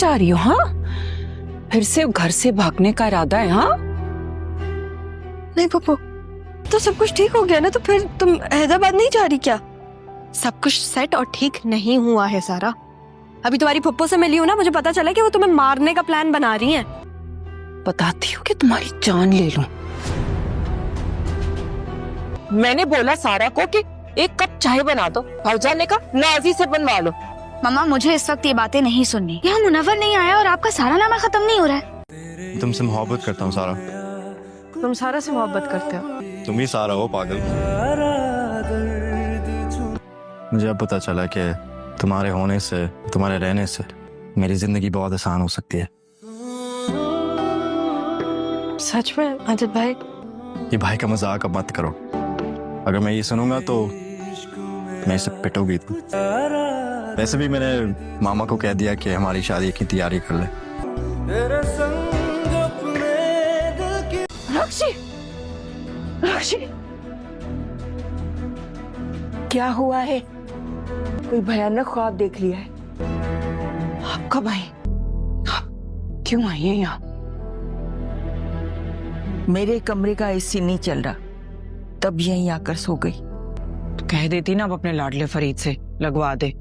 जा रही हो? हाँ, फिर से घर से भागने का इरादा है? हाँ नहीं पप्पू, तो सब कुछ ठीक हो गया ना, तो फिर तुम हैदराबाद नहीं जा रही क्या? सब कुछ सेट और ठीक नहीं हुआ है सारा। अभी तुम्हारी पप्पू से मिली हूँ ना, मुझे पता चला कि वो तुम्हें मारने का प्लान बना रही हैं। बताती हूँ कि तुम्हारी जान ले लूं। मैंने बोला सारा को कि एक कप चाय बना दो, फौजा ने कहा नाजी से बनवा लो। मम्मा मुझे इस वक्त ये बातें नहीं सुननी। यहाँ मुनव्वर नहीं आया और आपका सारा नामा खत्म नहीं हो रहा है। तुमसे मोहब्बत करता हूँ सारा। तुम सारा से मोहब्बत करते हो? तुम ही सारा हो पागल। मुझे अब पता चला कि तुम्हारे होने से, तुम्हारे रहने से मेरी जिंदगी बहुत आसान हो सकती है। सच में अजित भाई? ये भाई का मजाक अब मत करो। अगर मैं ये सुनूंगा तो मैं इसे पिटोगी तुम। वैसे भी मैंने मामा को कह दिया कि हमारी शादी की तैयारी कर ले। राक्षी, राक्षी, क्या हुआ है? कोई भयानक ख्वाब देख लिया है? आप कब आई? आप क्यों आई हैं यहाँ? मेरे कमरे का एसी नहीं चल रहा, तब यहीं आकर सो गई। तो कह देती ना अब अपने लाडले फरीद से लगवा दे।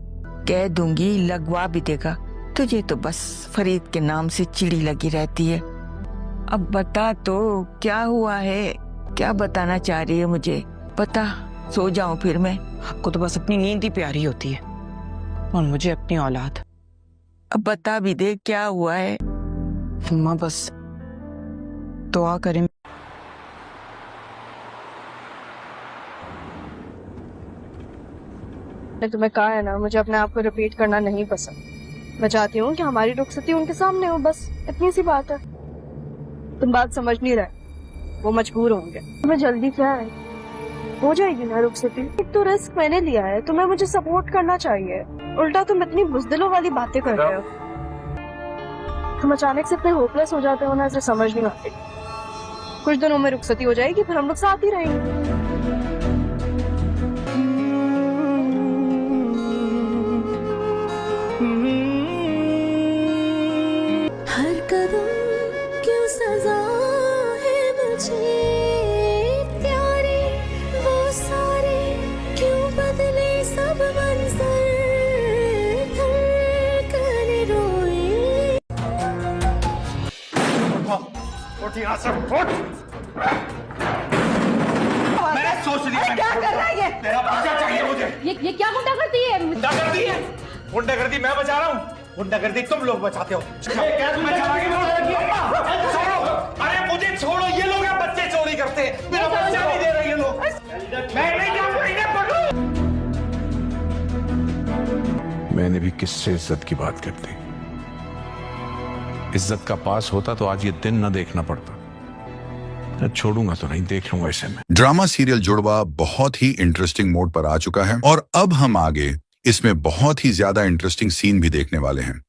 कह दूंगी, लगवा भी देगा। तुझे तो बस फरीद के नाम से चिड़ी लगी रहती है। अब बता तो क्या हुआ है, क्या बताना चाह रही है मुझे? बता, सो जाऊं फिर मैं? आपको तो बस अपनी नींद ही प्यारी होती है और मुझे अपनी औलाद। अब बता भी दे क्या हुआ है। अम्मा बस दुआ करें। मैंने तुम्हें कहा है ना, मुझे अपने आप को रिपीट करना नहीं पसंद। मैं चाहती हूँ कि हमारी रुखसती उनके सामने हो, बस इतनी सी बात है। तुम बात समझ नहीं रहे, वो मजबूर होंगे। तुम्हें जल्दी क्या है, हो जाएगी ना रुखसती। एक तो रिस्क मैंने लिया है, तुम्हें मुझे सपोर्ट करना चाहिए। उल्टा तुम इतनी बुज़दिलों वाली बातें कर रहे हो। तुम अचानक से इतने होपलेस हो जाते हो ना, इसे समझ नहीं आती। कुछ दिनों में रुखसती हो जाएगी, फिर हम लोग साथ ही रहेंगे। हर कदम क्यों सजा है मुझे प्यारे, वो सारे क्यों बदले सब मंजर, धड़कन रोए। उठ यहाँ से, उठ। मैं सोच रही हूँ क्या कर रहा है ये? तेरा बच्चा चाहिए मुझे। ये क्या गुंडागर्दी है? गुंडागर्दी है? गुंडागर्दी मैं बचा रहा हूँ, गुंडागर्दी तुम लोग बचाते हो। क्या तुम्हें छोड़ो, अरे मुझे छोड़ो। ये लोग यहाँ बच्चे चोरी करते हैं, मेरा बच्चा नहीं दे रहे ये लोग। मैं नहीं जाऊंगा, इन्हें पकड़ो। मैंने भी किससे इज्जत की बात कर दी। इज्जत का पास होता तो आज ये दिन न देखना पड़ता। छोड़ूंगा तो नहीं, देख लूंगा इसे मैं। ड्रामा सीरियल जुड़वा बहुत ही इंटरेस्टिंग मोड पर आ चुका है और अब हम आगे इसमें बहुत ही ज्यादा इंटरेस्टिंग सीन भी देखने वाले हैं,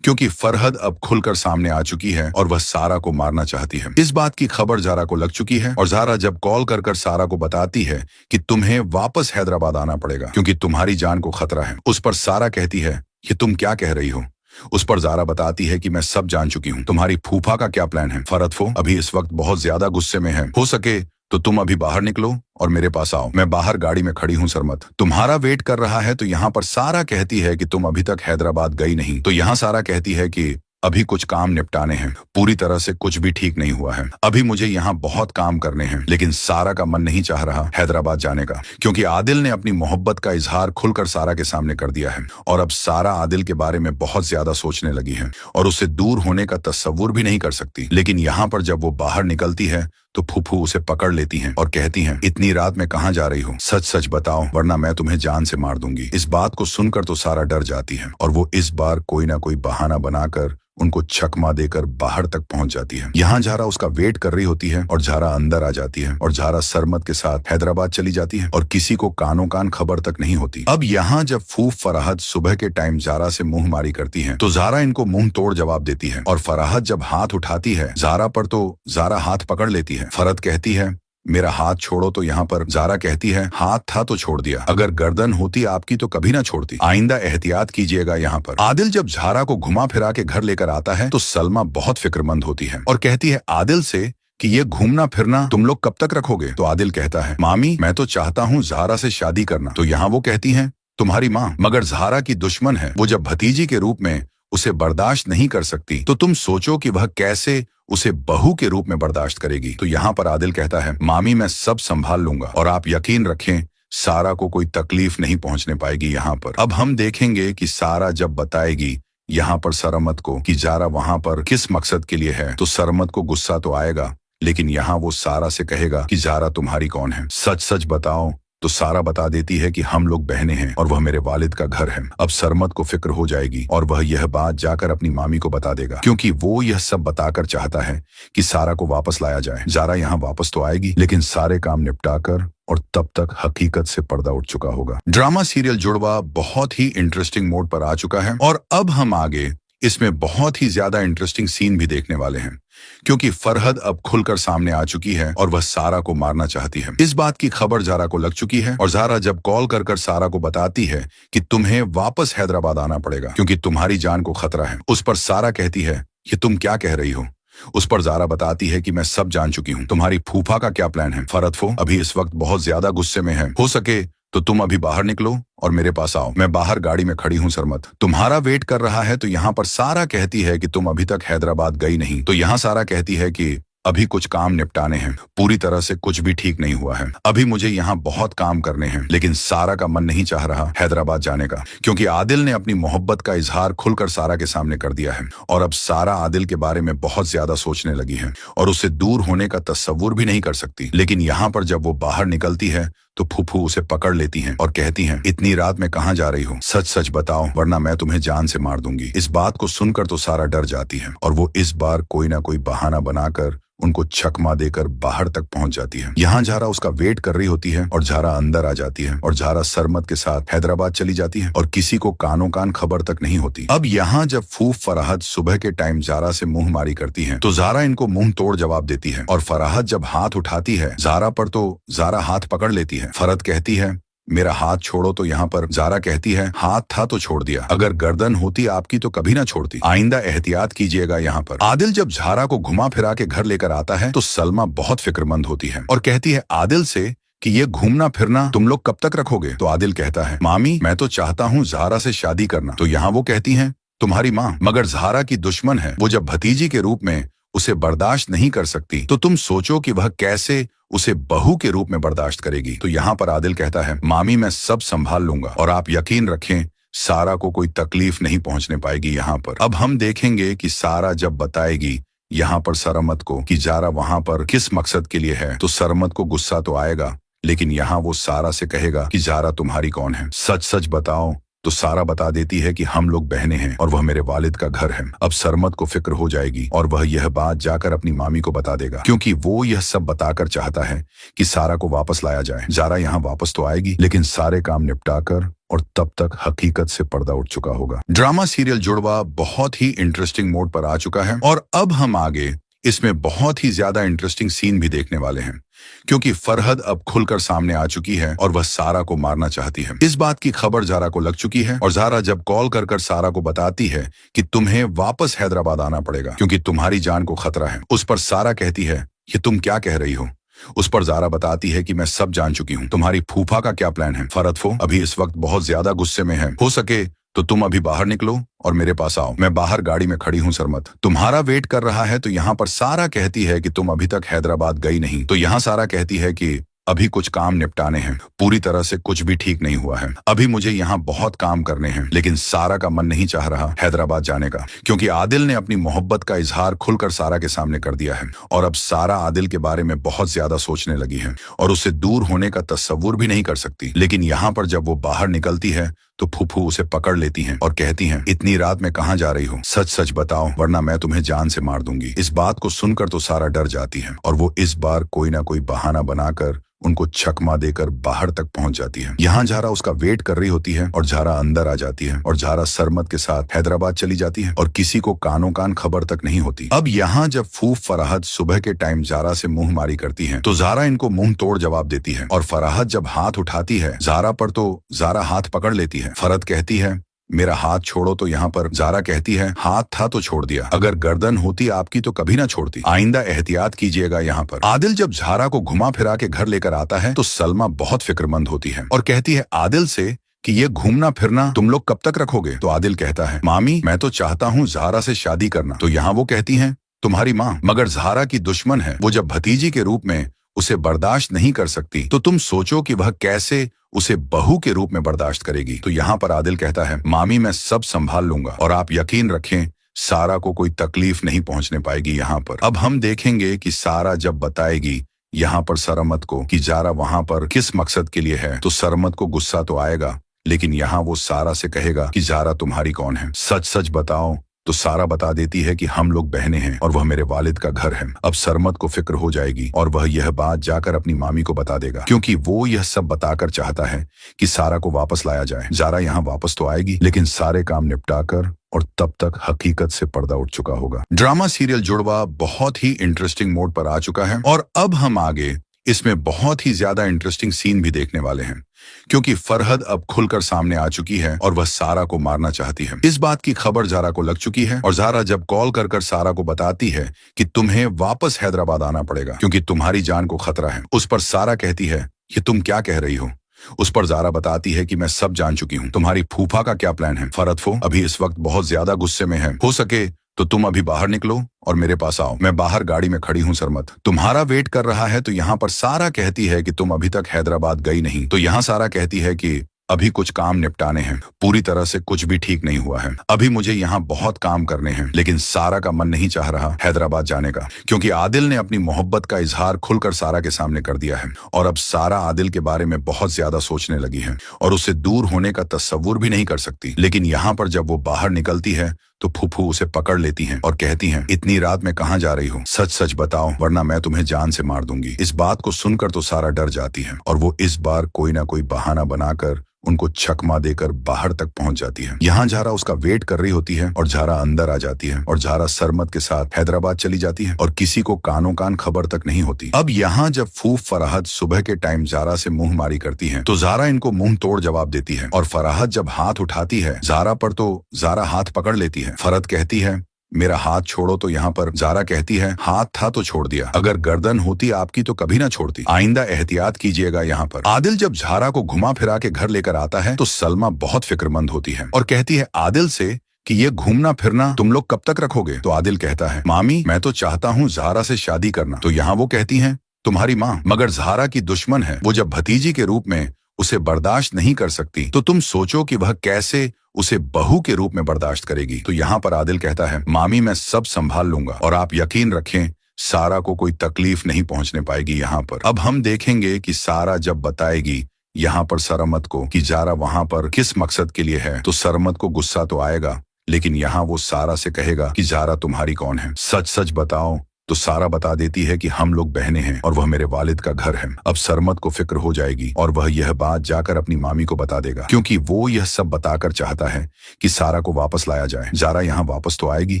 क्योंकि फरहद अब खुलकर सामने आ चुकी है और वह सारा को मारना चाहती है। इस बात की खबर ज़ारा को लग चुकी है और ज़ारा जब कॉल कर सारा को बताती है कि तुम्हें वापस हैदराबाद आना पड़ेगा क्योंकि तुम्हारी जान को खतरा है, उस पर सारा कहती है कि तुम क्या कह रही हो। उस पर ज़ारा बताती है कि मैं सब जान चुकी हूँ। तुम्हारी फूफा का क्या प्लान है? फरहद अभी इस वक्त बहुत ज्यादा गुस्से में है। हो सके तो तुम अभी बाहर निकलो और मेरे पास आओ। मैं बाहर गाड़ी में खड़ी हूँ सरमत, तुम्हारा वेट कर रहा है। तो यहाँ पर सारा कहती है कि तुम अभी तक हैदराबाद गई नहीं। तो यहाँ सारा कहती है कि अभी कुछ काम निपटाने हैं, पूरी तरह से कुछ भी ठीक नहीं हुआ है, अभी मुझे यहाँ बहुत काम करने हैं। लेकिन सारा का मन नहीं चाह रहा हैदराबाद जाने का, क्योंकि आदिल ने अपनी मोहब्बत का इजहार खुलकर सारा के सामने कर दिया है और अब सारा आदिल के बारे में बहुत ज्यादा सोचने लगी है और उससे दूर होने का तस्वुर भी नहीं कर सकती। लेकिन यहाँ पर जब वो बाहर निकलती है तो फूफू उसे पकड़ लेती हैं और कहती हैं, इतनी रात में कहाँ जा रही हो? सच सच बताओ वरना मैं तुम्हें जान से मार दूंगी। इस बात को सुनकर तो सारा डर जाती है और वो इस बार कोई ना कोई बहाना बनाकर उनको चकमा देकर बाहर तक पहुंच जाती है। यहाँ ज़ारा उसका वेट कर रही होती है और ज़ारा अंदर आ जाती है और ज़ारा सरमत के साथ हैदराबाद चली जाती है और किसी को कानों कान खबर तक नहीं होती। अब यहाँ जब फूफ फराहत सुबह के टाइम ज़ारा से मुंह मारी करती है तो ज़ारा इनको मुंह तोड़ जवाब देती है और फराहत जब हाथ उठाती है ज़ारा पर तो ज़ारा हाथ पकड़ लेती है। फरहत कहती है, मेरा हाथ छोड़ो, तो यहाँ पर जारा कहती है हाथ था तो छोड़ दिया, अगर गर्दन होती आपकी तो कभी ना छोड़ती, आइंदा एहतियात कीजिएगा। यहाँ पर आदिल जब जारा को घुमा फिरा के घर लेकर आता है तो सलमा बहुत फिक्रमंद होती है और कहती है आदिल से कि ये घूमना फिरना तुम लोग कब तक रखोगे। तो आदिल कहता है मामी मैं तो चाहता हूँ जारा से शादी करना। तो यहाँ वो कहती है तुम्हारी माँ मगर जारा की दुश्मन है, वो जब भतीजी के रूप में उसे बर्दाश्त नहीं कर सकती तो तुम सोचो कि वह कैसे उसे बहू के रूप में बर्दाश्त करेगी। तो यहाँ पर आदिल कहता है मामी मैं सब संभाल लूंगा और आप यकीन रखें सारा को कोई तकलीफ नहीं पहुंचने पाएगी। यहाँ पर अब हम देखेंगे कि सारा जब बताएगी यहाँ पर सरमत को कि जारा वहां पर किस मकसद के लिए है तो सरमत को गुस्सा तो आएगा, लेकिन यहाँ वो सारा से कहेगा कि जारा तुम्हारी कौन है, सच सच बताओ। तो सारा बता देती है कि हम लोग बहनें हैं और वह मेरे वालिद का घर है। अब सरमत को फिक्र हो जाएगी और वह यह बात जाकर अपनी मामी को बता देगा, क्योंकि वो यह सब बताकर चाहता है कि सारा को वापस लाया जाए। जारा यहाँ वापस तो आएगी लेकिन सारे काम निपटाकर, और तब तक हकीकत से पर्दा उठ चुका होगा। ड्रामा सीरियल जुड़वा बहुत ही इंटरेस्टिंग मोड पर आ चुका है और अब हम आगे इसमें बहुत ही ज्यादा इंटरेस्टिंग सीन भी देखने वाले हैं, क्योंकि फरहद अब खुलकर सामने आ चुकी है और वह सारा को मारना चाहती है। इस बात की खबर जारा को लग चुकी है और जारा जब कॉल कर सारा को बताती है कि तुम्हें वापस हैदराबाद आना पड़ेगा क्योंकि तुम्हारी जान को खतरा है, उस पर सारा कहती है ये तुम क्या कह रही हो। उस पर जारा बताती है कि मैं सब जान चुकी हूँ, तुम्हारी फूफा का क्या प्लान है। फरहद अभी इस वक्त बहुत ज्यादा गुस्से में है, हो सके तो तुम अभी बाहर निकलो और मेरे पास आओ, मैं बाहर गाड़ी में खड़ी हूँ, सरमत तुम्हारा वेट कर रहा है। तो यहाँ पर सारा कहती है कि तुम अभी तक हैदराबाद गई नहीं। तो यहाँ सारा कहती है कि अभी कुछ काम निपटाने हैं, पूरी तरह से कुछ भी ठीक नहीं हुआ है, अभी मुझे यहाँ बहुत काम करने हैं। लेकिन सारा का मन नहीं चाह रहा हैदराबाद जाने का, क्योंकि आदिल ने अपनी मोहब्बत का इजहार खुलकर सारा के सामने कर दिया है और अब सारा आदिल के बारे में बहुत ज्यादा सोचने लगी है और उससे दूर होने का तस्वुर भी नहीं कर सकती। लेकिन यहाँ पर जब वो बाहर निकलती है तो फूफू उसे पकड़ लेती हैं और कहती हैं इतनी रात में कहाँ जा रही हो, सच सच बताओ वरना मैं तुम्हें जान से मार दूंगी। इस बात को सुनकर तो सारा डर जाती है और वो इस बार कोई ना कोई बहाना बनाकर उनको छकमा देकर बाहर तक पहुंच जाती है। यहाँ जारा उसका वेट कर रही होती है और जारा अंदर आ जाती है और जारा सरमत के साथ हैदराबाद चली जाती है और किसी को कानों कान खबर तक नहीं होती। अब यहाँ जब फूफ फराहत सुबह के टाइम जारा से मुंह मारी करती है तो जारा इनको मुंह तोड़ जवाब देती है और फराहत जब हाथ उठाती है जारा पर तो जारा हाथ पकड़ लेती है। फरहत कहती है मेरा हाथ छोड़ो, तो यहाँ पर जारा कहती है हाथ था तो छोड़ दिया, अगर गर्दन होती आपकी तो कभी ना छोड़ती, आइंदा एहतियात कीजिएगा। यहाँ पर आदिल जब जारा को घुमा फिरा के घर लेकर आता है तो सलमा बहुत फिक्रमंद होती है और कहती है आदिल से कि ये घूमना फिरना तुम लोग कब तक रखोगे। तो आदिल कहता है मामी मैं तो चाहता हूँ जारा से शादी करना। तो यहाँ वो कहती है तुम्हारी माँ मगर जारा की दुश्मन है, वो जब भतीजी के रूप में उसे बर्दाश्त नहीं कर सकती तो तुम सोचो कि वह कैसे उसे बहू के रूप में बर्दाश्त करेगी। तो यहाँ पर आदिल कहता है मामी मैं सब संभाल लूंगा और आप यकीन रखें सारा को कोई तकलीफ नहीं पहुंचने पाएगी। यहाँ पर अब हम देखेंगे कि सारा जब बताएगी यहाँ पर सरमत को कि जारा वहां पर किस मकसद के लिए है तो सरमत को गुस्सा तो आएगा, लेकिन यहाँ वो सारा से कहेगा कि जारा तुम्हारी कौन है, सच सच बताओ। तो सारा बता देती है कि हम लोग बहनें हैं और वह मेरे वालिद का घर है। अब सरमत को फिक्र हो जाएगी और वह यह बात जाकर अपनी मामी को बता देगा, क्योंकि वो यह सब बताकर चाहता है कि सारा को वापस लाया जाए। जारा यहाँ वापस तो आएगी लेकिन सारे काम निपटाकर, और तब तक हकीकत से पर्दा उठ चुका होगा। ड्रामा सीरियल जुड़वा बहुत ही इंटरेस्टिंग मोड पर आ चुका है और अब हम आगे इसमें बहुत ही ज्यादा इंटरेस्टिंग सीन भी देखने वाले हैं, क्योंकि फरहद अब खुलकर सामने आ चुकी है और वह सारा को मारना चाहती है। इस बात की खबर जारा को लग चुकी है और जारा जब कॉल कर सारा को बताती है कि तुम्हें वापस हैदराबाद आना पड़ेगा क्योंकि तुम्हारी जान को खतरा है, उस पर सारा कहती है ये तुम क्या कह रही हो। उस पर जारा बताती है कि मैं सब जान चुकी हूँ, तुम्हारी फूफा का क्या प्लान है। फरहद अभी इस वक्त बहुत ज्यादा गुस्से में है, हो सके तो तुम अभी बाहर निकलो और मेरे पास आओ, मैं बाहर गाड़ी में खड़ी हूँ, सरमत तुम्हारा वेट कर रहा है। तो यहाँ पर सारा कहती है कि तुम अभी तक हैदराबाद गई नहीं। तो यहाँ सारा कहती है कि अभी कुछ काम निपटाने हैं, पूरी तरह से कुछ भी ठीक नहीं हुआ है, अभी मुझे यहाँ बहुत काम करने हैं। लेकिन सारा का मन नहीं चाह रहा हैदराबाद जाने का, क्योंकि आदिल ने अपनी मोहब्बत का इजहार खुलकर सारा के सामने कर दिया है और अब सारा आदिल के बारे में बहुत ज्यादा सोचने लगी है और उससे दूर होने का तस्वुर भी नहीं कर सकती। लेकिन यहाँ पर जब वो बाहर निकलती है तो फूफू उसे पकड़ लेती हैं और कहती हैं, इतनी रात में कहाँ जा रही हो? सच सच बताओ वरना मैं तुम्हें जान से मार दूंगी। इस बात को सुनकर तो सारा डर जाती है और वो इस बार कोई ना कोई बहाना बनाकर उनको चकमा देकर बाहर तक पहुंच जाती है। यहाँ झारा उसका वेट कर रही होती है और झारा अंदर आ जाती है और झारा सरमत के साथ हैदराबाद चली जाती है और किसी को कानों कान खबर तक नहीं होती। अब यहाँ जब फूफ फराहत सुबह के टाइम झारा से मुंह मारी करती है तो झारा इनको मुंह तोड़ जवाब देती है और फराहत जब हाथ उठाती है झारा पर तो झारा हाथ पकड़ लेती है। फरहत कहती है, मेरा हाथ छोड़ो, तो यहाँ पर झारा कहती है, हाथ था तो छोड़ दिया, अगर गर्दन होती आपकी तो कभी ना छोड़ती, आइंदा एहतियात कीजिएगा यहाँ पर। आदिल जब झारा को घुमा फिरा के घर लेकर आता है तो सलमा बहुत फिक्रमंद होती है और कहती है आदिल से कि ये घूमना फिरना तुम लोग कब तक रखोगे? तो आदिल कहता है, मामी मैं तो चाहता हूँ झारा से शादी करना। तो यहाँ वो कहती है, तुम्हारी माँ मगर झारा की दुश्मन है, वो जब भतीजी के रूप में उसे बर्दाश्त नहीं कर सकती तो तुम सोचो कि वह कैसे उसे बहू के रूप में बर्दाश्त करेगी। तो यहाँ पर आदिल कहता है, मामी मैं सब संभाल लूंगा और आप यकीन रखें सारा को कोई तकलीफ नहीं पहुंचने पाएगी यहाँ पर। अब हम देखेंगे कि सारा जब बताएगी यहाँ पर सरमत को कि जारा वहां पर किस मकसद के लिए है तो सरमत को गुस्सा तो आएगा, लेकिन यहाँ वो सारा से कहेगा कि जारा तुम्हारी कौन है? सच सच बताओ। तो सारा बता देती है कि हम लोग बहनें हैं और वह मेरे वालिद का घर है। अब सरमत को फिक्र हो जाएगी और वह यह बात जाकर अपनी मामी को बता देगा, क्योंकि वो यह सब बताकर चाहता है कि सारा को वापस लाया जाए। जारा यहाँ वापस तो आएगी लेकिन सारे काम निपटाकर, और तब तक हकीकत से पर्दा उठ चुका होगा। ड्रामा सीरियल जुड़वा बहुत ही इंटरेस्टिंग मोड पर आ चुका है और अब हम आगे इसमें बहुत ही ज्यादा इंटरेस्टिंग सीन भी देखने वाले हैं, क्योंकि फरहद अब खुलकर सामने आ चुकी है और वह सारा को मारना चाहती है। इस बात की खबर जारा को लग चुकी है और जारा जब कॉल कर कर सारा को बताती है कि तुम्हें वापस हैदराबाद आना पड़ेगा क्योंकि तुम्हारी जान को खतरा है, उस पर सारा कहती है, ये तुम क्या कह रही हो? उस पर जारा बताती है कि मैं सब जान चुकी हूँ। तुम्हारी फूफा का क्या प्लान है? फरहद अभी इस वक्त बहुत ज्यादा गुस्से में है, हो सके तो तुम अभी बाहर निकलो और मेरे पास आओ। मैं बाहर गाड़ी में खड़ी हूँ, सरमत तुम्हारा वेट कर रहा है। तो यहाँ पर सारा कहती है कि तुम अभी तक हैदराबाद गई नहीं। तो यहाँ सारा कहती है कि अभी कुछ काम निपटाने हैं, पूरी तरह से कुछ भी ठीक नहीं हुआ है, अभी मुझे यहाँ बहुत काम करने हैं। लेकिन सारा का मन नहीं चाह रहा हैदराबाद जाने का, क्योंकि आदिल ने अपनी मोहब्बत का इजहार खुलकर सारा के सामने कर दिया है और अब सारा आदिल के बारे में बहुत ज्यादा सोचने लगी है और उससे दूर होने का तस्वुर भी नहीं कर सकती। लेकिन यहाँ पर जब वो बाहर निकलती है तो फूफू उसे पकड़ लेती हैं और कहती हैं, इतनी रात में कहाँ जा रही हो? सच सच बताओ वरना मैं तुम्हें जान से मार दूंगी। इस बात को सुनकर तो सारा डर जाती है और वो इस बार कोई ना कोई बहाना बनाकर उनको चकमा देकर बाहर तक पहुंच जाती है। यहाँ झारा उसका वेट कर रही होती है और झारा अंदर आ जाती है और झारा सरमत के साथ हैदराबाद चली जाती है और किसी को कानों कान खबर तक नहीं होती। अब यहाँ जब फूफ फराहत सुबह के टाइम झारा से मुंह मारी करती है तो झारा इनको मुंह तोड़ जवाब देती है और फराहत जब हाथ उठाती है झारा पर तो झारा हाथ पकड़ लेती है। फरहत कहती है, मेरा हाथ छोड़ो, तो यहाँ पर जारा कहती है, हाथ था तो छोड़ दिया, अगर गर्दन होती आपकी तो कभी ना छोड़ती, आइंदा एहतियात कीजिएगा यहाँ पर। आदिल जब झारा को घुमा फिरा के घर लेकर आता है तो सलमा बहुत फिक्रमंद होती है और कहती है आदिल से कि ये घूमना फिरना तुम लोग कब तक रखोगे? तो आदिल कहता है, मामी मैं तो चाहता हूँ झारा से शादी करना। तो यहाँ वो कहती है, तुम्हारी माँ मगर झारा की दुश्मन है, वो जब भतीजी के रूप में उसे बर्दाश्त नहीं कर सकती तो तुम सोचो कि वह कैसे उसे बहू के रूप में बर्दाश्त करेगी। तो यहाँ पर आदिल कहता है, मामी मैं सब संभाल लूंगा और आप यकीन रखें सारा को कोई तकलीफ नहीं पहुंचने पाएगी यहाँ पर। अब हम देखेंगे कि सारा जब बताएगी यहाँ पर सरमत को कि जारा वहां पर किस मकसद के लिए है तो सरमत को गुस्सा तो आएगा, लेकिन यहाँ वो सारा से कहेगा कि जारा तुम्हारी कौन है? सच सच बताओ। तो सारा बता देती है कि हम लोग बहनें हैं और वह मेरे वालिद का घर है। अब सरमत को फिक्र हो जाएगी और वह यह बात जाकर अपनी मामी को बता देगा, क्योंकि वो यह सब बताकर चाहता है कि सारा को वापस लाया जाए। जारा यहाँ वापस तो आएगी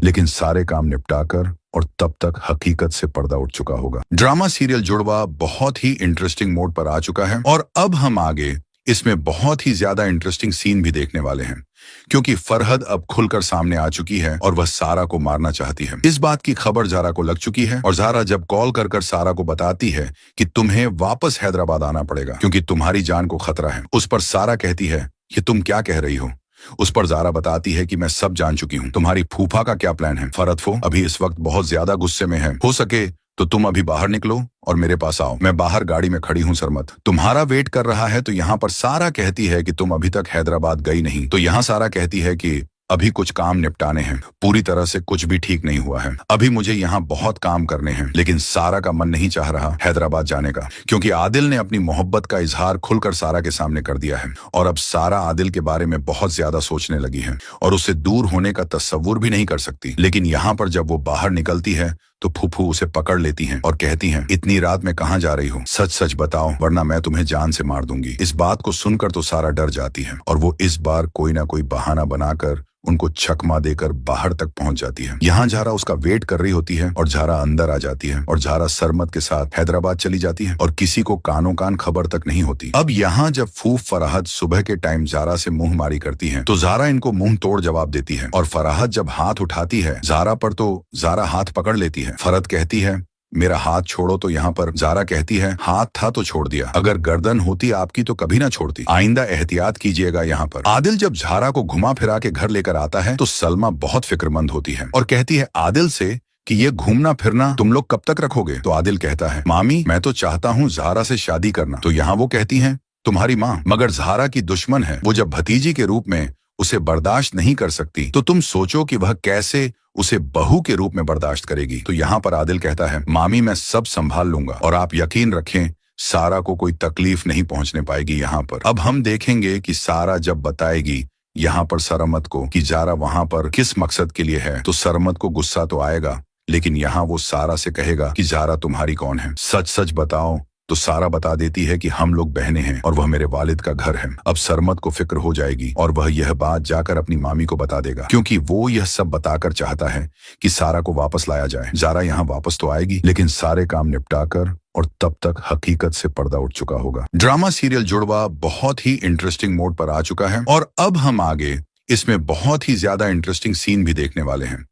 लेकिन सारे काम निपटाकर, और तब तक हकीकत से पर्दा उठ चुका होगा। ड्रामा सीरियल जुड़वा बहुत ही इंटरेस्टिंग मोड पर आ चुका है और अब हम आगे इसमें बहुत ही ज्यादा इंटरेस्टिंग सीन भी देखने वाले हैं, क्योंकि फरहद अब खुलकर सामने आ चुकी है और वह सारा को मारना चाहती है। इस बात की खबर जारा को लग चुकी है और जारा जब कॉल कर कर सारा को बताती है कि तुम्हें वापस हैदराबाद आना पड़ेगा क्योंकि तुम्हारी जान को खतरा है, उस पर सारा कहती है, ये तुम क्या कह रही हो? उस पर जारा बताती है कि मैं सब जान चुकी हूँ। तुम्हारी फूफा का क्या प्लान है? फरहद अभी इस वक्त बहुत ज्यादा गुस्से में है, हो सके तो तुम अभी बाहर निकलो और मेरे पास आओ। मैं बाहर गाड़ी में खड़ी हूँ, सरमत तुम्हारा वेट कर रहा है। तो यहाँ पर सारा कहती है कि तुम अभी तक हैदराबाद गई नहीं। तो यहाँ सारा कहती है कि अभी कुछ काम निपटाने हैं, पूरी तरह से कुछ भी ठीक नहीं हुआ है। अभी मुझे यहाँ बहुत काम करने हैं, लेकिन सारा का मन नहीं चाह रहा हैदराबाद जाने का, क्योंकि आदिल ने अपनी मोहब्बत का इजहार खुलकर सारा के सामने कर दिया है। और अब सारा आदिल के बारे में बहुत ज्यादा सोचने लगी है और उससे दूर होने का तस्वुर भी नहीं कर सकती। लेकिन यहाँ पर जब वो बाहर निकलती है तो फूफू उसे पकड़ लेती हैं और कहती हैं, इतनी रात में कहाँ जा रही हो? सच सच बताओ, वरना मैं तुम्हें जान से मार दूंगी। इस बात को सुनकर तो सारा डर जाती है और वो इस बार कोई ना कोई बहाना बनाकर उनको छकमा देकर बाहर तक पहुंच जाती है। यहाँ झारा उसका वेट कर रही होती है और झारा अंदर आ जाती है और झारा सरमत के साथ हैदराबाद चली जाती है और किसी को कानों कान खबर तक नहीं होती। अब यहाँ जब फूफ फराहत सुबह के टाइम झारा से मुंह मारी करती है तो झारा इनको मुंह तोड़ जवाब देती है और फराहत जब हाथ उठाती है झारा पर तो झारा हाथ पकड़ लेती है। फरहत कहती है, मेरा हाथ छोड़ो, तो यहाँ पर झारा कहती है, हाथ था तो छोड़ दिया, अगर गर्दन होती आपकी तो कभी ना छोड़ती, आइंदा एहतियात कीजिएगा। यहाँ पर आदिल जब झारा को घुमा फिरा के घर लेकर आता है तो सलमा बहुत फिक्रमंद होती है और कहती है आदिल से कि ये घूमना फिरना तुम लोग कब तक रखोगे? तो आदिल कहता है, मामी मैं तो चाहता हूँ झारा से शादी करना। तो यहाँ वो कहती है, तुम्हारी माँ मगर झारा की दुश्मन है, वो जब भतीजी के रूप में उसे बर्दाश्त नहीं कर सकती तो तुम सोचो कि वह कैसे उसे बहू के रूप में बर्दाश्त करेगी। तो यहाँ पर आदिल कहता है, मामी मैं सब संभाल लूंगा और आप यकीन रखें सारा को कोई तकलीफ नहीं पहुंचने पाएगी। यहाँ पर अब हम देखेंगे कि सारा जब बताएगी यहाँ पर सरमत को कि झारा वहां पर किस मकसद के लिए है तो सरमत को गुस्सा तो आएगा, लेकिन यहाँ वो सारा से कहेगा कि झारा तुम्हारी कौन है? सच सच बताओ। तो सारा बता देती है कि हम लोग बहनें हैं और वह मेरे वालिद का घर है। अब सरमत को फिक्र हो जाएगी और वह यह बात जाकर अपनी मामी को बता देगा, क्योंकि वो यह सब बताकर चाहता है कि सारा को वापस लाया जाए। झारा यहाँ वापस तो आएगी, लेकिन सारे काम निपटाकर, और तब तक हकीकत से पर्दा उठ चुका होगा। ड्रामा सीरियल जुड़वा बहुत ही इंटरेस्टिंग मोड पर आ चुका है और अब हम आगे इसमें बहुत ही ज्यादा इंटरेस्टिंग सीन भी देखने वाले हैं,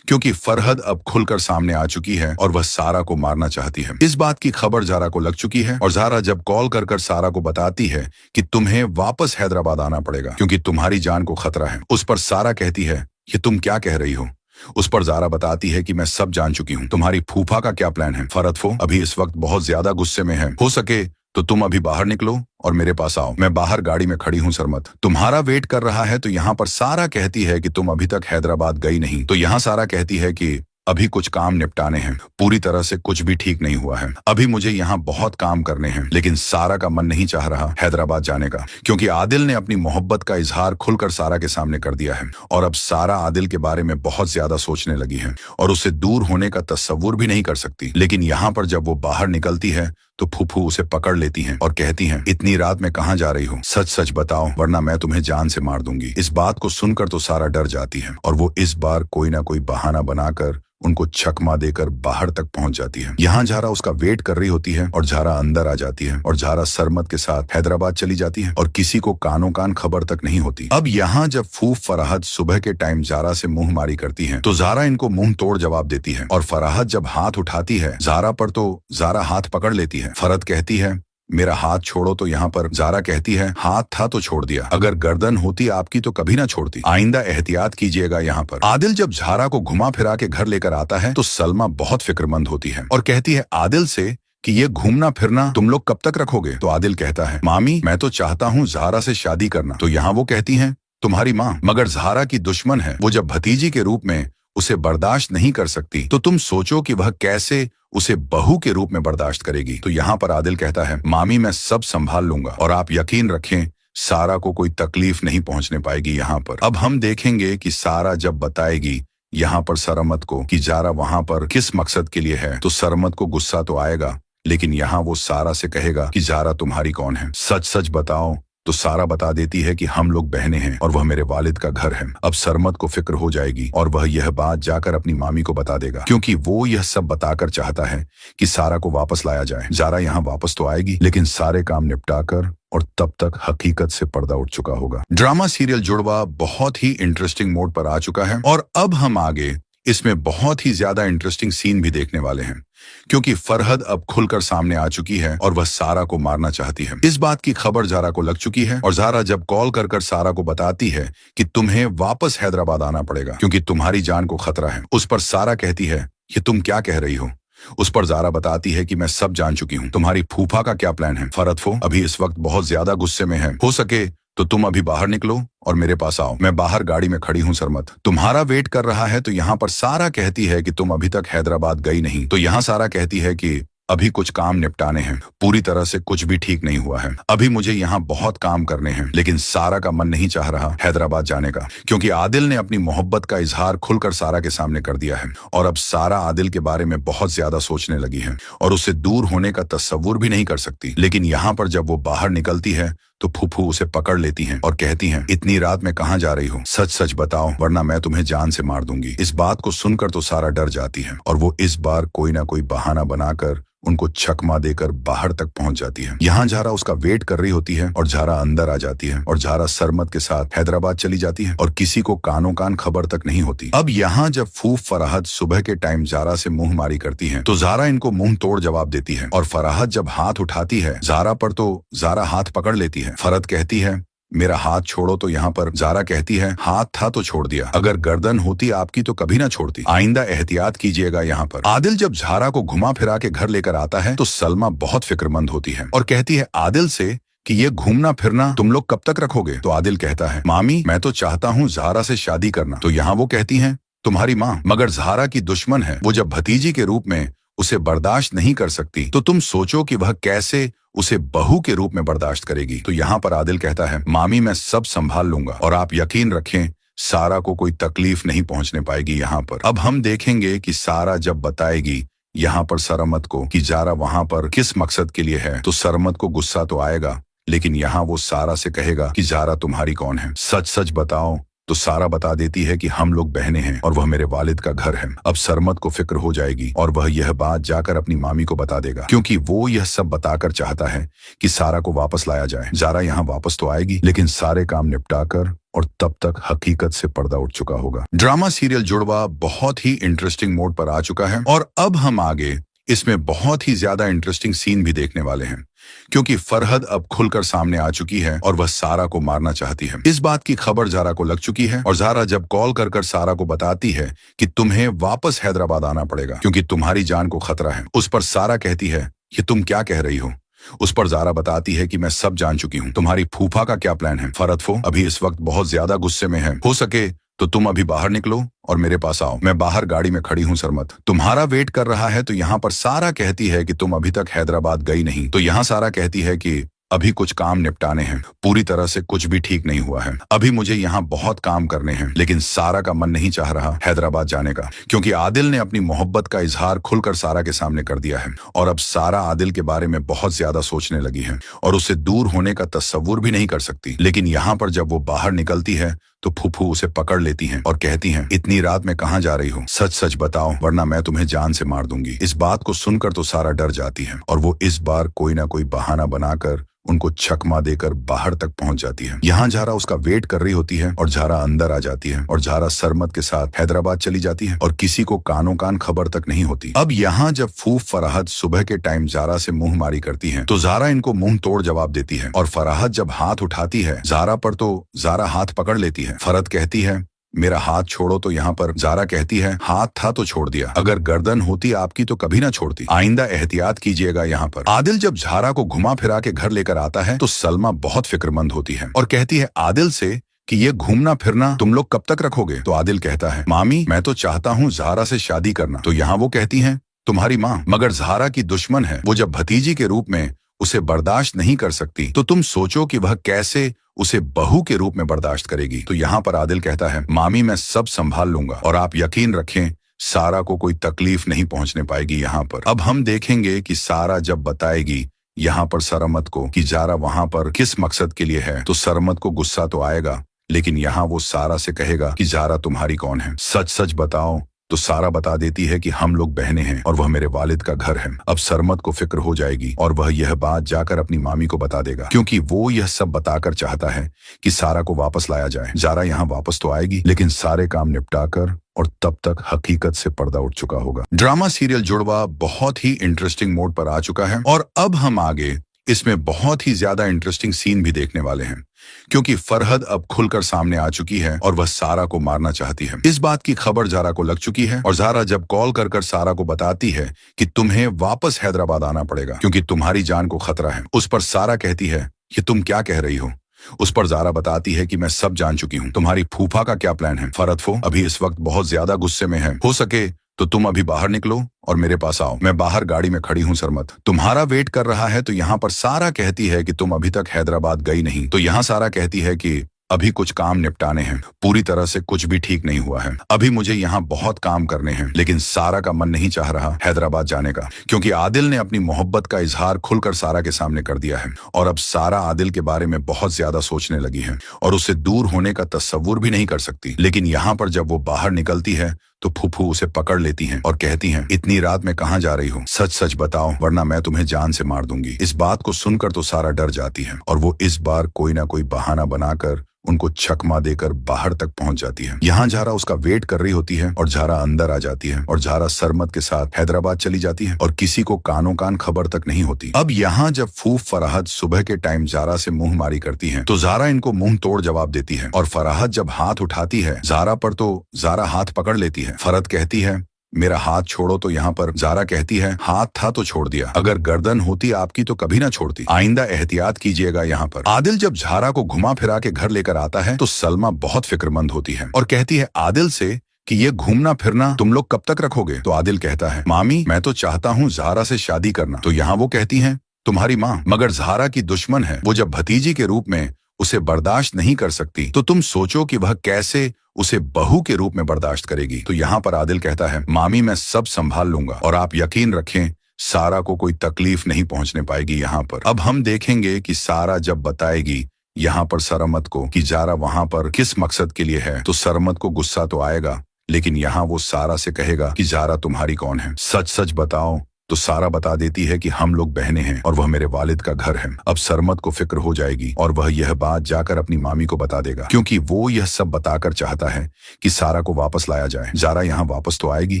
क्योंकि फरहद अब खुलकर सामने आ चुकी है और वह सारा को मारना चाहती है। इस बात की खबर झारा को लग चुकी है और झारा जब कॉल कर सारा को बताती है कि तुम्हें वापस हैदराबाद आना पड़ेगा क्योंकि तुम्हारी जान को खतरा है, उस पर सारा कहती है, ये तुम क्या कह रही हो? उस पर झारा बताती है कि मैं सब जान चुकी हूँ, तुम्हारी फूफा का क्या प्लान है? फरहद अभी इस वक्त बहुत ज्यादा गुस्से में है, हो सके तो तुम अभी बाहर निकलो और मेरे पास आओ। मैं बाहर गाड़ी में खड़ी हूँ, सरमत तुम्हारा वेट कर रहा है। तो यहाँ पर सारा कहती है कि तुम अभी तक हैदराबाद गई नहीं। तो यहाँ सारा कहती है कि अभी कुछ काम निपटाने हैं, पूरी तरह से कुछ भी ठीक नहीं हुआ है, अभी मुझे यहाँ बहुत काम करने हैं। लेकिन सारा का मन नहीं चाह रहा हैदराबाद जाने का, क्योंकि आदिल ने अपनी मोहब्बत का इजहार खुलकर सारा के सामने कर दिया है और अब सारा आदिल के बारे में बहुत ज्यादा सोचने लगी है और उससे दूर होने का तस्वुर भी नहीं कर सकती। लेकिन यहाँ पर जब वो बाहर निकलती है तो फूफू उसे पकड़ लेती हैं और कहती हैं, इतनी रात में कहाँ जा रही हो? सच सच बताओ, वरना मैं तुम्हें जान से मार दूंगी। इस बात को सुनकर तो सारा डर जाती है और वो इस बार कोई ना कोई बहाना बनाकर उनको छकमा देकर बाहर तक पहुंच जाती है। यहाँ झारा उसका वेट कर रही होती है और झारा अंदर आ जाती है और झारा सरमत के साथ हैदराबाद चली जाती है और किसी को कानों कान खबर तक नहीं होती। अब यहाँ जब फूफ फराहत सुबह के टाइम झारा से मुंह मारी करती है तो झारा इनको मुंह तोड़ जवाब देती है और फराहत जब हाथ उठाती है झारा पर तो झारा हाथ पकड़ लेती है। फरहत कहती है, मेरा हाथ छोड़ो, तो यहाँ पर झारा कहती है, हाथ था तो छोड़ दिया, अगर गर्दन होती आपकी तो कभी ना छोड़ती, आइंदा एहतियात कीजिएगा। यहाँ पर आदिल जब झारा को घुमा फिरा के घर लेकर आता है तो सलमा बहुत फिक्रमंद होती है और कहती है आदिल से कि ये घूमना फिरना तुम लोग कब तक रखोगे? तो आदिल कहता है, मामी मैं तो चाहता हूँ झारा से शादी करना। तो यहाँ वो कहती है, तुम्हारी माँ मगर झारा की दुश्मन है, वो जब भतीजी के रूप में उसे बर्दाश्त नहीं कर सकती तो तुम सोचो कि वह कैसे उसे बहू के रूप में बर्दाश्त करेगी। तो यहाँ पर आदिल कहता है, मामी मैं सब संभाल लूंगा और आप यकीन रखें सारा को कोई तकलीफ नहीं पहुंचने पाएगी। यहाँ पर अब हम देखेंगे कि सारा जब बताएगी यहाँ पर सरमत को कि झारा वहां पर किस मकसद के लिए है तो सरमत को गुस्सा तो आएगा, लेकिन यहाँ वो सारा से कहेगा कि झारा तुम्हारी कौन है? सच सच बताओ। तो सारा बता देती है कि हम लोग बहनें हैं और वह मेरे वालिद का घर है। अब सरमत को फिक्र हो जाएगी और वह यह बात जाकर अपनी मामी को बता देगा, क्योंकि वो यह सब बताकर चाहता है कि सारा को वापस लाया जाए। झारा यहाँ वापस तो आएगी, लेकिन सारे काम निपटाकर, और तब तक हकीकत से पर्दा उठ चुका होगा। ड्रामा सीरियल जुड़वा बहुत ही इंटरेस्टिंग मोड पर आ चुका है और अब हम आगे इसमें बहुत ही ज्यादा इंटरेस्टिंग सीन भी देखने वाले हैं, क्योंकि फरहद अब खुलकर सामने आ चुकी है और वह सारा को मारना चाहती है। इस बात की खबर झारा को लग चुकी है और झारा जब कॉल कर सारा को बताती है कि तुम्हें वापस हैदराबाद आना पड़ेगा क्योंकि तुम्हारी जान को खतरा है, उस पर सारा कहती है, ये तुम क्या कह रही हो? उस पर झारा बताती है कि मैं सब जान चुकी हूँ, तुम्हारी फूफा का क्या प्लान है? फरहद अभी इस वक्त बहुत ज्यादा गुस्से में है, हो सके तो तुम अभी बाहर निकलो और मेरे पास आओ। मैं बाहर गाड़ी में खड़ी हूँ सरमत, तुम्हारा वेट कर रहा है। तो यहाँ पर सारा कहती है कि तुम अभी तक हैदराबाद गई नहीं। तो यहाँ सारा कहती है कि अभी कुछ काम निपटाने हैं, पूरी तरह से कुछ भी ठीक नहीं हुआ है, अभी मुझे यहाँ बहुत काम करने हैं। लेकिन सारा का मन नहीं चाह रहा हैदराबाद जाने का, क्योंकि आदिल ने अपनी मोहब्बत का इजहार खुलकर सारा के सामने कर दिया है। और अब सारा आदिल के बारे में बहुत ज्यादा सोचने लगी है और उससे दूर होने का तस्वुर भी नहीं कर सकती। लेकिन यहाँ पर जब वो बाहर निकलती है तो फूफू उसे पकड़ लेती हैं और कहती हैं, इतनी रात में कहाँ जा रही हो? सच सच बताओ वरना मैं तुम्हें जान से मार दूंगी। इस बात को सुनकर तो सारा डर जाती है और वो इस बार कोई ना कोई बहाना बनाकर उनको छकमा देकर बाहर तक पहुंच जाती है। यहाँ झारा उसका वेट कर रही होती है और झारा अंदर आ जाती है और झारा सरमत के साथ हैदराबाद चली जाती है और किसी को कानों कान खबर तक नहीं होती। अब यहाँ जब फूफ फराहत सुबह के टाइम झारा से मुंह मारी करती है तो झारा इनको मुंह तोड़ जवाब देती है और फराहत जब हाथ उठाती है झारा पर तो झारा हाथ पकड़ लेती है। फरहत कहती है, मेरा हाथ छोड़ो। तो यहाँ पर ज़ारा कहती है, हाथ था तो छोड़ दिया, अगर गर्दन होती आपकी तो कभी ना छोड़ती, आइंदा एहतियात कीजिएगा। यहाँ पर आदिल जब ज़ारा को घुमा फिरा के घर लेकर आता है तो सलमा बहुत फिक्रमंद होती है और कहती है आदिल से कि ये घूमना फिरना तुम लोग कब तक रखोगे? तो आदिल कहता है, मामी मैं तो चाहता हूँ ज़ारा से शादी करना। तो यहाँ वो कहती है, तुम्हारी माँ मगर ज़ारा की दुश्मन है, वो जब भतीजी के रूप में उसे बर्दाश्त नहीं कर सकती तो तुम सोचो कि वह कैसे उसे बहू के रूप में बर्दाश्त करेगी। तो यहाँ पर आदिल कहता है, मामी मैं सब संभाल लूंगा और आप यकीन रखें सारा को कोई तकलीफ नहीं पहुंचने पाएगी। यहाँ पर अब हम देखेंगे कि सारा जब बताएगी यहाँ पर सरमत को कि ज़ारा वहां पर किस मकसद के लिए है तो सरमत को गुस्सा तो आएगा, लेकिन यहाँ वो सारा से कहेगा कि ज़ारा तुम्हारी कौन है, सच सच बताओ। तो सारा बता देती है कि हम लोग बहनें हैं और वह मेरे वालिद का घर है। अब सरमत को फिक्र हो जाएगी और वह यह बात जाकर अपनी मामी को बता देगा, क्योंकि वो यह सब बताकर चाहता है कि सारा को वापस लाया जाए। ज़ारा यहाँ वापस तो आएगी लेकिन सारे काम निपटा कर, और तब तक हकीकत से पर्दा उठ चुका होगा। ड्रामा सीरियल जुड़वा बहुत ही इंटरेस्टिंग मोड पर आ चुका है और अब हम आगे इसमें बहुत ही ज्यादा इंटरेस्टिंग सीन भी देखने वाले हैं, क्योंकि फरहद अब खुलकर सामने आ चुकी है और वह सारा को मारना चाहती है। इस बात की खबर ज़ारा को लग चुकी है और ज़ारा जब कॉल कर सारा को बताती है कि तुम्हें वापस हैदराबाद आना पड़ेगा क्योंकि तुम्हारी जान को खतरा है, उस पर सारा कहती है, ये तुम क्या कह रही हो? उस पर ज़ारा बताती है कि मैं सब जान चुकी हूँ, तुम्हारी फूफा का क्या प्लान है। फरहद अभी इस वक्त बहुत ज्यादा गुस्से में है, हो सके तो तुम अभी बाहर निकलो और मेरे पास आओ। मैं बाहर गाड़ी में खड़ी हूँ सरमत, तुम्हारा वेट कर रहा है। तो यहाँ पर सारा कहती है कि तुम अभी तक हैदराबाद गई नहीं। तो यहाँ सारा कहती है कि अभी कुछ काम निपटाने हैं, पूरी तरह से कुछ भी ठीक नहीं हुआ है, अभी मुझे यहाँ बहुत काम करने हैं। लेकिन सारा का मन नहीं चाह रहा हैदराबाद जाने का, क्योंकि आदिल ने अपनी मोहब्बत का इजहार खुलकर सारा के सामने कर दिया है और अब सारा आदिल के बारे में बहुत ज्यादा सोचने लगी है और उससे दूर होने का तस्वुर भी नहीं कर सकती। लेकिन यहाँ पर जब वो बाहर निकलती है तो फूफू उसे पकड़ लेती हैं और कहती हैं, इतनी रात में कहाँ जा रही हो? सच सच बताओ वरना मैं तुम्हें जान से मार दूंगी। इस बात को सुनकर तो सारा डर जाती है और वो इस बार कोई ना कोई बहाना बनाकर उनको छकमा देकर बाहर तक पहुंच जाती है। यहाँ ज़ारा उसका वेट कर रही होती है और ज़ारा अंदर आ जाती है और ज़ारा सरमत के साथ हैदराबाद चली जाती है और किसी को कानों कान खबर तक नहीं होती। अब यहाँ जब फूफ फराहत सुबह के टाइम ज़ारा से मुंह मारी करती है तो ज़ारा इनको मुंह तोड़ जवाब देती है और फराहत जब हाथ उठाती है ज़ारा पर तो ज़ारा हाथ पकड़ लेती है। फरहत कहती है, मेरा हाथ छोड़ो। तो यहाँ पर ज़ारा कहती है, हाथ था तो छोड़ दिया, अगर गर्दन होती आपकी तो कभी ना छोड़ती, आइंदा एहतियात कीजिएगा। यहाँ पर आदिल जब ज़ारा को घुमा फिरा के घर लेकर आता है तो सलमा बहुत फिक्रमंद होती है और कहती है आदिल से कि ये घूमना फिरना तुम लोग कब तक रखोगे? तो आदिल कहता है, मामी मैं तो चाहता हूँ ज़ारा से शादी करना। तो यहाँ वो कहती है, तुम्हारी माँ मगर ज़ारा की दुश्मन है, वो जब भतीजी के रूप में उसे बर्दाश्त नहीं कर सकती तो तुम सोचो कि वह कैसे उसे बहू के रूप में बर्दाश्त करेगी। तो यहाँ पर आदिल कहता है, मामी मैं सब संभाल लूंगा और आप यकीन रखें सारा को कोई तकलीफ नहीं पहुंचने पाएगी। यहाँ पर अब हम देखेंगे कि सारा जब बताएगी यहाँ पर सरमत को कि ज़ारा वहां पर किस मकसद के लिए है तो सरमत को गुस्सा तो आएगा, लेकिन यहाँ वो सारा से कहेगा कि ज़ारा तुम्हारी कौन है, सच सच बताओ। तो सारा बता देती है कि हम लोग बहनें हैं और वह मेरे वालिद का घर है। अब सरमत को फिक्र हो जाएगी और वह यह बात जाकर अपनी मामी को बता देगा, क्योंकि वो यह सब बताकर चाहता है कि सारा को वापस लाया जाए। ज़ारा यहाँ वापस तो आएगी लेकिन सारे काम निपटा कर, और तब तक हकीकत से पर्दा उठ चुका होगा। ड्रामा सीरियल जुड़वा बहुत ही इंटरेस्टिंग मोड पर आ चुका है और अब हम आगे इसमें बहुत ही ज्यादा इंटरेस्टिंग सीन भी देखने वाले हैं, क्योंकि फरहद अब खुलकर सामने आ चुकी है और वह सारा को मारना चाहती है। इस बात की खबर ज़ारा को लग चुकी है और ज़ारा जब कॉल कर सारा को बताती है कि तुम्हें वापस हैदराबाद आना पड़ेगा क्योंकि तुम्हारी जान को खतरा है, उस पर सारा कहती है, ये तुम क्या कह रही हो? उस पर जारा बताती है कि मैं सब जान चुकी हूँ। तुम्हारी फूफा का क्या प्लान है? फरहद फो अभी इस वक्त बहुत ज्यादा गुस्से में है। हो सके तो तुम अभी बाहर निकलो और मेरे पास आओ। मैं बाहर गाड़ी में खड़ी हूँ सरमत, तुम्हारा वेट कर रहा है। तो यहाँ पर सारा कहती है कि तुम अभी तक हैदराबाद गई नहीं। तो यहाँ सारा कहती है कि अभी कुछ काम निपटाने हैं, पूरी तरह से कुछ भी ठीक नहीं हुआ है, अभी मुझे यहाँ बहुत काम करने हैं। लेकिन सारा का मन नहीं चाह रहा हैदराबाद जाने का, क्योंकि आदिल ने अपनी मोहब्बत का इजहार खुलकर सारा के सामने कर दिया है। और अब सारा आदिल के बारे में बहुत ज्यादा सोचने लगी है और उससे दूर होने का तस्वुर भी नहीं कर सकती। लेकिन यहाँ पर जब वो बाहर निकलती है तो फूफू उसे पकड़ लेती हैं और कहती हैं, इतनी रात में कहाँ जा रही हो? सच सच बताओ वरना मैं तुम्हें जान से मार दूंगी। इस बात को सुनकर तो सारा डर जाती है और वो इस बार कोई ना कोई बहाना बनाकर उनको चकमा देकर बाहर तक पहुंच जाती है। यहाँ झारा उसका वेट कर रही होती है और झारा अंदर आ जाती है और झारा सरमत के साथ हैदराबाद चली जाती है और किसी को कानों कान खबर तक नहीं होती। अब यहाँ जब फूफ फराहत सुबह के टाइम झारा से मुंह मारी करती है तो झारा इनको मुंह तोड़ जवाब देती है और फराहत जब हाथ उठाती है झारा पर तो झारा हाथ पकड़ लेती है। फरहत कहती है, मेरा हाथ छोड़ो। तो यहाँ पर जारा कहती है, हाथ था तो छोड़ दिया, अगर गर्दन होती आपकी तो कभी ना छोड़ती, आइंदा एहतियात कीजिएगा। यहाँ पर आदिल जब झारा को घुमा फिरा के घर लेकर आता है तो सलमा बहुत फिक्रमंद होती है और कहती है आदिल से कि ये घूमना फिरना तुम लोग कब तक रखोगे? तो आदिल कहता है, मामी मैं तो चाहता हूँ ज़ारा से शादी करना। तो यहाँ वो कहती है, तुम्हारी माँ मगर ज़ारा की दुश्मन है, वो जब भतीजी के रूप में उसे बर्दाश्त नहीं कर सकती तो तुम सोचो कि वह कैसे उसे बहू के रूप में बर्दाश्त करेगी। तो यहाँ पर आदिल कहता है, मामी मैं सब संभाल लूंगा और आप यकीन रखें सारा को कोई तकलीफ नहीं पहुंचने पाएगी। यहाँ पर अब हम देखेंगे कि सारा जब बताएगी यहाँ पर सरमत को कि जारा वहां पर किस मकसद के लिए है तो सरमत को गुस्सा तो आएगा, लेकिन यहाँ वो सारा से कहेगा कि जारा तुम्हारी कौन है? सच सच बताओ। तो सारा बता देती है कि हम लोग बहनें हैं और वह मेरे वालिद का घर है। अब सरमत को फिक्र हो जाएगी और वह यह बात जाकर अपनी मामी को बता देगा, क्योंकि वो यह सब बताकर चाहता है कि सारा को वापस लाया जाए। जारा यहाँ वापस तो आएगी